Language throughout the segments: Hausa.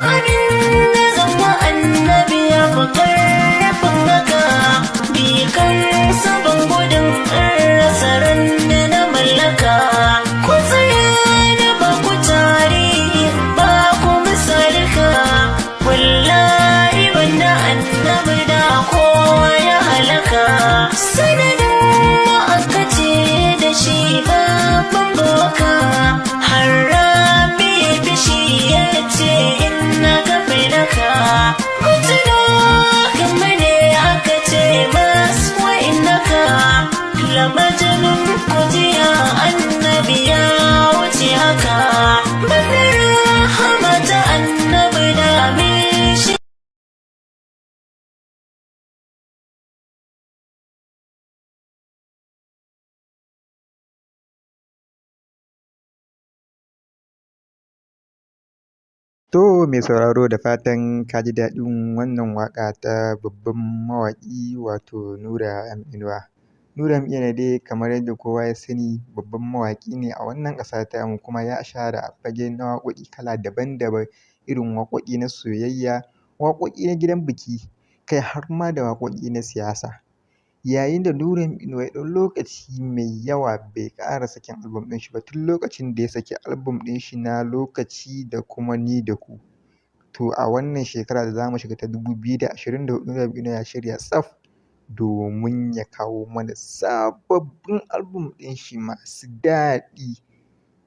abin da zama annabi ya fi ƙarfin haka, bi kansa ban gudun rasa ran da na mallaka. Ku tsaya da ba ku tarihi ba ku misalika, wallahi banda annabi da kowa ya halaka. Sanadin ma aka ce da shi babban boka, har rabi bishi ya ce in na gafe naka. Mutuno kamar ne aka ce masu wa'inaka, lamajinin kujiya annabi ya wuce haka. Babbar rahama ta annabi da min shi. To mai sauraro da fatan ka ji daɗin wannan waƙa ta babban mawaƙi wato Nura M Inuwa. Nura M Inuwa dai kamar yadda kowa ya sani babban mawaƙi ne a wannan ƙasa tamu, kuma ya shahara a fage na waƙoƙi kala daban-daban, irin waƙoƙi na soyayya, waƙoƙi na gidan biki, kai har ma da waƙoƙi na siyasa. Yayin da Nura M Inuwa ya ɗau lokaci mai yawa bai ƙara sakin album ɗin shi ba, tun lokacin da ya saki album ɗin shi na Lokaci da kuma Ni da Ku. To a wannan shekara da za mu shiga ta 2024, Nura M Inuwa ya shirya tsaf domin ya kawo mana sababbin album ɗin shi masu daɗi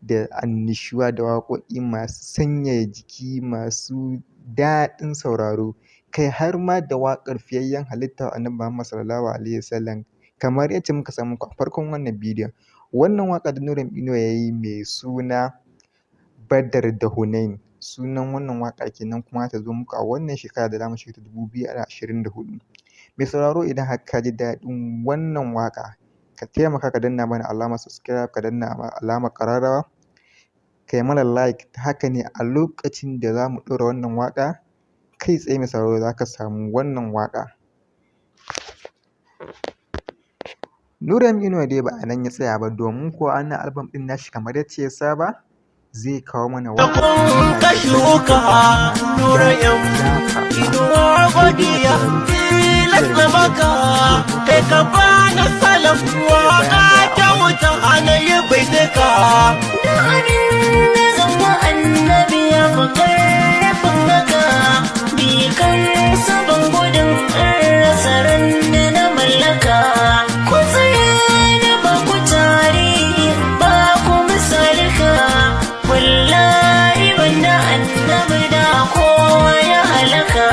da annishuwa, da waƙoƙi masu sanyaya jiki, masu daɗin sauraro, kai har ma da waƙar fiyayyen halitta Annabi Muhammad Sallallahu Alaihi Wasallam, kamar yacce muka sa muku a farkon wannan bidiyon. Wannan waƙa da Nura M Inuwa ya yi mai suna Badar da Hunain, sunan wannan waƙa kenan, kuma ta zo muku a wannan shekara da za mu shiga ta 2024. Mai sauraro idan har ka ji daɗin wannan waƙa, ka taimaka ka danna mana alamar subscribe, ka danna alamar ƙararrawa, kai mana like. Ta haka ne a lokacin da za mu ɗora wannan waƙa, kai tsaye mai sauraro za ka samu wannan waƙa. Nura M Inuwa dai ba a nan ya tsaya ba, domin kuwa wannan album ɗin nashi kamar yacce ya saba zai kawo mana waƙoƙi ka shuka Nura M Inuwa godiya tilas na baka, kai ka bani salaf waƙa ta wuta hana yi baituka. Da abin da zama annabi ya fi ƙarfin haka, bi kansa ban gudun rasa ran da na mallaka. Ku tsaya da ba ku tarihi ba ku misalika, wallahi banda annabi da kowa ya halaka.